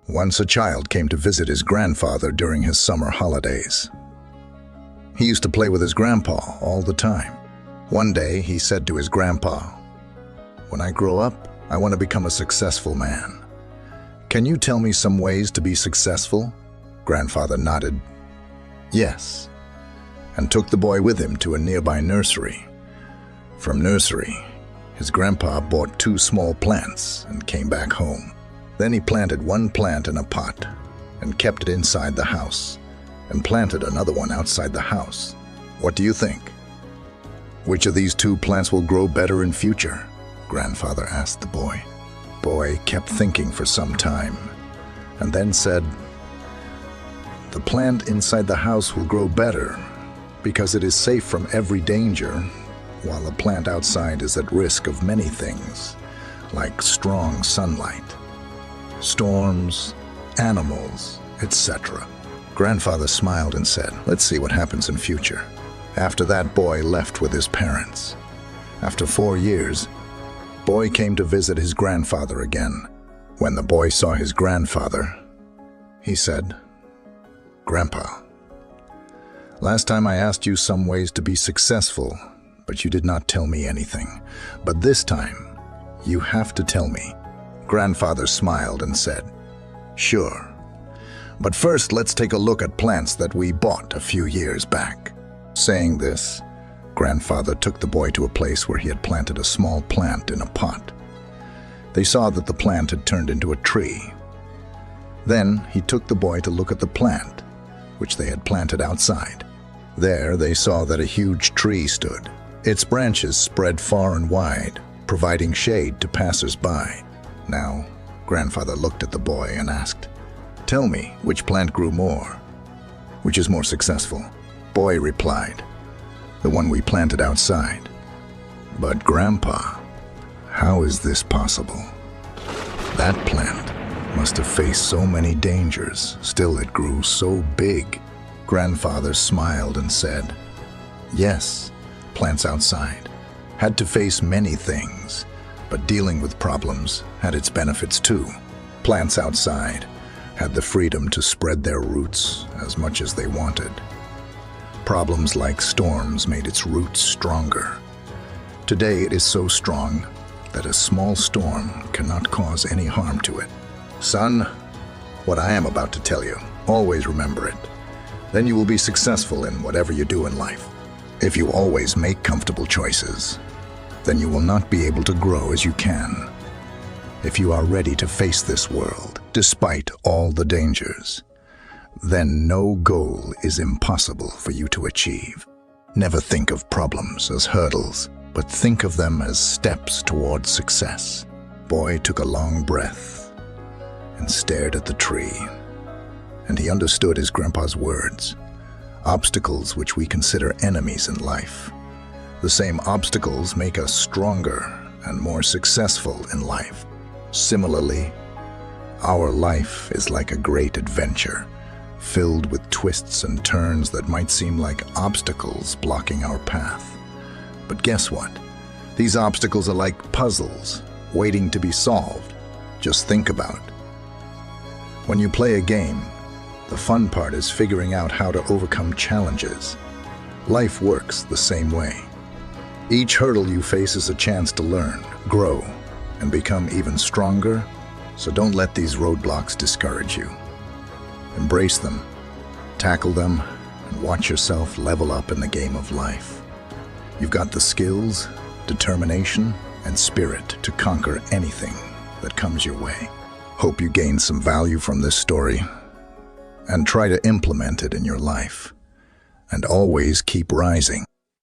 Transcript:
Once a child came to visit his grandfather during his summer holidays. He used to play with his grandpa all the time. One day, he said to his grandpa, "When I grow up, I want to become a successful man. Can you tell me some ways to be successful?" Grandfather nodded, "Yes," and took the boy with him to a nearby nursery. From nursery, his grandpa bought 2 small plants and came back home. Then he planted one plant in a pot and kept it inside the house and planted another one outside the house. What do you think? Which of these 2 plants will grow better in future? Grandfather asked the boy. Boy kept thinking for some time and then said, "The plant inside the house will grow better because it is safe from every danger, while the plant outside is at risk of many things, like strong sunlight, storms, animals, etc." Grandfather smiled and said, "Let's see what happens in future." After that, boy left with his parents. After 4 years, boy came to visit his grandfather again. When the boy saw his grandfather, he said, "Grandpa, last time I asked you some ways to be successful, but you did not tell me anything. But this time, you have to tell me." Grandfather smiled and said, "Sure. But first, let's take a look at plants that we bought a few years back." Saying this, Grandfather took the boy to a place where he had planted a small plant in a pot. They saw that the plant had turned into a tree. Then he took the boy to look at the plant, which they had planted outside. There they saw that a huge tree stood. Its branches spread far and wide, providing shade to passers-by. Now, Grandfather looked at the boy and asked, "Tell me, which plant grew more? Which is more successful?" Boy replied, "The one we planted outside." "But Grandpa, how is this possible? That plant must have faced so many dangers, still it grew so big." Grandfather smiled and said, "Yes, plants outside had to face many things, but dealing with problems had its benefits too. Plants outside had the freedom to spread their roots as much as they wanted. Problems like storms made its roots stronger. Today it is so strong that a small storm cannot cause any harm to it. Son, what I am about to tell you, always remember it. Then you will be successful in whatever you do in life. If you always make comfortable choices, then you will not be able to grow as you can. If you are ready to face this world, despite all the dangers, then no goal is impossible for you to achieve. Never think of problems as hurdles, but think of them as steps towards success." Boy took a long breath and stared at the tree, and he understood his grandpa's words. Obstacles which we consider enemies in life. The same obstacles make us stronger and more successful in life. Similarly, our life is like a great adventure, filled with twists and turns that might seem like obstacles blocking our path. But guess what? These obstacles are like puzzles, waiting to be solved. Just think about it. When you play a game, the fun part is figuring out how to overcome challenges. Life works the same way. Each hurdle you face is a chance to learn, grow, and become even stronger, so don't let these roadblocks discourage you. Embrace them, tackle them, and watch yourself level up in the game of life. You've got the skills, determination, and spirit to conquer anything that comes your way. Hope you gain some value from this story and try to implement it in your life. And always keep rising.